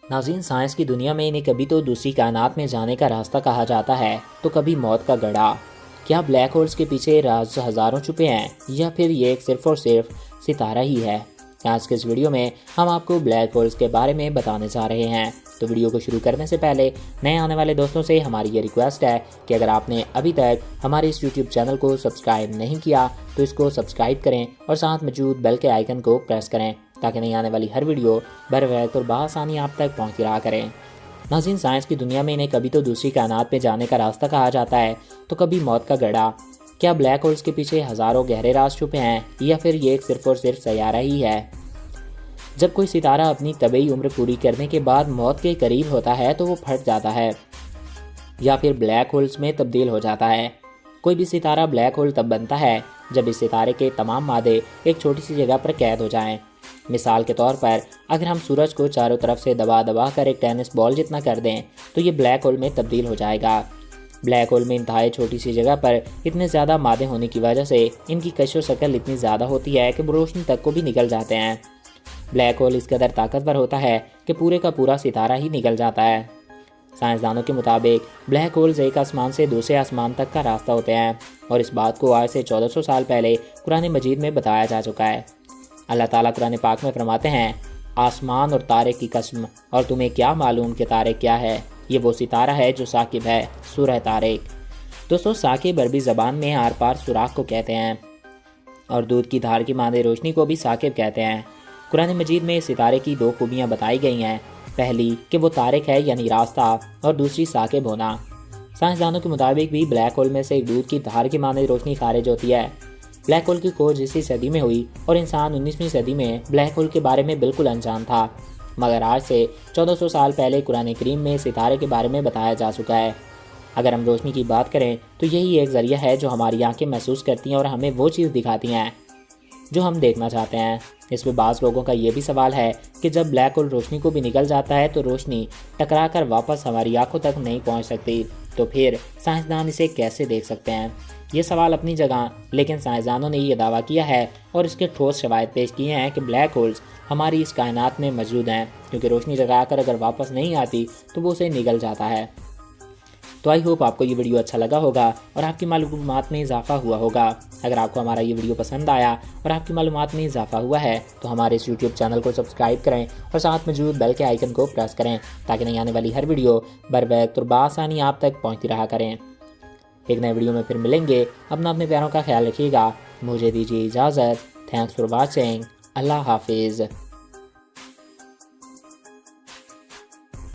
ناظرین، سائنس کی دنیا میں انہیں کبھی تو دوسری کائنات میں جانے کا راستہ کہا جاتا ہے تو کبھی موت کا گڑھا۔ کیا بلیک ہولز کے پیچھے راز ہزاروں چھپے ہیں یا پھر یہ ایک صرف اور صرف ستارہ ہی ہے؟ آج کے اس ویڈیو میں ہم آپ کو بلیک ہولز کے بارے میں بتانے جا رہے ہیں۔ تو ویڈیو کو شروع کرنے سے پہلے نئے آنے والے دوستوں سے ہماری یہ ریکویسٹ ہے کہ اگر آپ نے ابھی تک ہمارے اس یوٹیوب چینل کو سبسکرائب نہیں کیا تو اس کو سبسکرائب کریں اور ساتھ موجود بیل کے آئیکن کو پریس کریں تاکہ نئی آنے والی ہر ویڈیو بر وقت اور بآسانی آپ تک پہنچتی رہا کریں۔ ناظرین، سائنس کی دنیا میں انہیں کبھی تو دوسری کائنات میں جانے کا راستہ کہا جاتا ہے تو کبھی موت کا گڑھا۔ کیا بلیک ہولز کے پیچھے ہزاروں گہرے راز چھپے ہیں یا پھر یہ ایک صرف اور صرف سیارہ ہی ہے؟ جب کوئی ستارہ اپنی طبعی عمر پوری کرنے کے بعد موت کے قریب ہوتا ہے تو وہ پھٹ جاتا ہے یا پھر بلیک ہولز میں تبدیل ہو جاتا ہے۔ کوئی بھی ستارہ بلیک ہول تب بنتا ہے جب اس ستارے کے تمام مادے ایک چھوٹی سی جگہ پر قید ہو جائیں۔ مثال کے طور پر اگر ہم سورج کو چاروں طرف سے دبا دبا کر ایک ٹینس بال جتنا کر دیں تو یہ بلیک ہول میں تبدیل ہو جائے گا۔ بلیک ہول میں انتہائی چھوٹی سی جگہ پر اتنے زیادہ مادے ہونے کی وجہ سے ان کی کش و شکل اتنی زیادہ ہوتی ہے کہ روشنی تک کو بھی نگل جاتے ہیں۔ بلیک ہول اس قدر طاقتور ہوتا ہے کہ پورے کا پورا ستارہ ہی نگل جاتا ہے۔ سائنسدانوں کے مطابق بلیک ہولز ایک آسمان سے دوسرے آسمان تک کا راستہ ہوتے ہیں اور اس بات کو آج سے 1400 سال پہلے قرآن مجید میں بتایا جا چکا ہے۔ اللہ تعالیٰ قرآن پاک میں فرماتے ہیں، آسمان اور تارے کی قسم، اور تمہیں کیا معلوم کہ تارے کیا ہے؟ یہ وہ ستارہ ہے جو ثاقب ہے۔ سورہ طارق۔ دوستو، ثاقب عربی زبان میں آر پار سوراخ کو کہتے ہیں اور دودھ کی دھار کی مانند روشنی کو بھی ثاقب کہتے ہیں۔ قرآن مجید میں ستارے کی دو خوبیاں بتائی گئی ہیں، پہلی کہ وہ طارق ہے یعنی راستہ، اور دوسری ثاقب ہونا۔ سائنسدانوں کے مطابق بھی بلیک ہول میں سے ایک دودھ کی دھار کی مانند روشنی خارج ہوتی ہے۔ بلیک ہول کی کھوج اسی صدی میں ہوئی اور انسان 19ویں صدی میں بلیک ہول کے بارے میں بالکل انجان تھا، مگر آج سے 1400 سال پہلے قرآن کریم میں ستارے کے بارے میں بتایا جا چکا ہے۔ اگر ہم روشنی کی بات کریں تو یہی ایک ذریعہ ہے جو ہماری آنکھیں محسوس کرتی ہیں اور ہمیں وہ چیز دکھاتی ہیں جو ہم دیکھنا چاہتے ہیں۔ اس میں بعض لوگوں کا یہ بھی سوال ہے کہ جب بلیک ہول روشنی کو بھی نگل جاتا ہے تو روشنی ٹکرا کر واپس ہماری آنکھوں تک نہیں پہنچ سکتی، تو پھر سائنسدان اسے کیسے دیکھ سکتے ہیں؟ یہ سوال اپنی جگہ، لیکن سائنسدانوں نے یہ دعویٰ کیا ہے اور اس کے ٹھوس شواہد پیش کیے ہیں کہ بلیک ہولز ہماری اس کائنات میں موجود ہیں، کیونکہ روشنی جگا کر اگر واپس نہیں آتی تو وہ اسے نگل جاتا ہے۔ تو آئی ہوپ آپ کو یہ ویڈیو اچھا لگا ہوگا اور آپ کی معلومات میں اضافہ ہوا ہوگا۔ اگر آپ کو ہمارا یہ ویڈیو پسند آیا اور آپ کی معلومات میں اضافہ ہوا ہے تو ہمارے اس یوٹیوب چینل کو سبسکرائب کریں اور ساتھ موجود بیل کے آئیکن کو پریس کریں تاکہ نئی آنے والی ہر ویڈیو بر وقت اور بآسانی آپ تک پہنچتی رہا کریں۔ ایک نئے ویڈیو میں پھر ملیں گے۔ اپنے پیاروں کا خیال رکھیے گا۔ مجھے دیجیے اجازت۔ Thanks for watching. اللہ حافظ۔